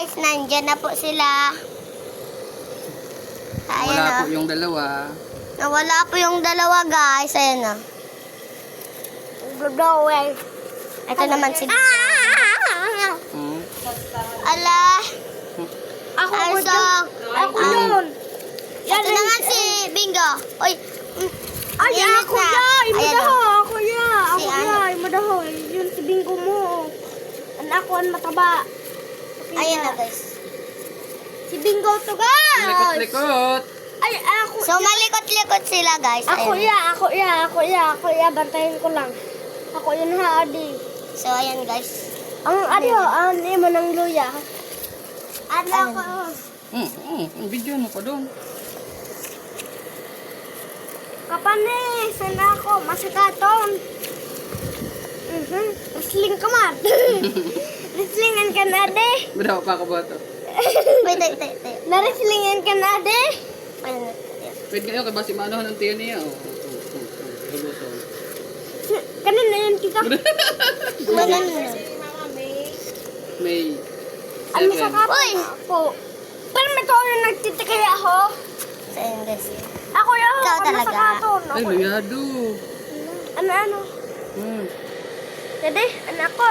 guys, nandyan na po sila. Ayan Wala na. po yung dalawa. Nawala po yung dalawa guys. Ayan na. Ito naman si Hmm. Ala. Ako Also, Ako yun. ito naman si Bingo. Uy. Ay, init ako na. ya. Ayan Imadaho. na. Ako ya. Si Ako ano? ya. Imadaho. Yun si Bingo mo. Anak ko ang mataba. Ayan na guys. Si Bingo to guys. Likot-likot. Ay, ako. So malikot-likot sila guys. Ako Ayan. ya. Ako ya. Ako ya. Ako ya. Bantayin ko lang. Ako yun ha, Adi. So ayan guys. Ang Adi ho. Ang mo ng luya. Ano ko? Ang video mo pa doon. Kapane. Sana ako. Masikaton. Wrestling ka man. Wrestlingan ka na, Adi. Badaw pa ka ba ito? Wait. Na-wrestlingan ka na, Adi. Ayan na. Pwede kayo kay basi manohan ng tiyan niya. Kanina yun kita. Ganun na. May Ano sa 7. kapo? Uy! Ako. Pero may tao yung nagtitikaya ako. So ayan guys. Ako yung Ikaw ano talaga. sa katon. Ay, luyado. Ano? Hmm. Jadi, anak ko.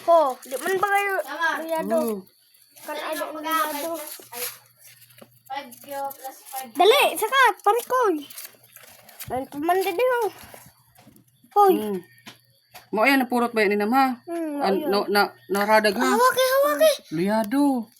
Ho, di man ba kayo luyado? Oh. Kan ada luyado. Dali, sakat, parikoy. Nanto man didi ho. Hoy. Mo ayan napurot ba yan ni nama? Ayun. Naradag ha. Hawaki. Luyado.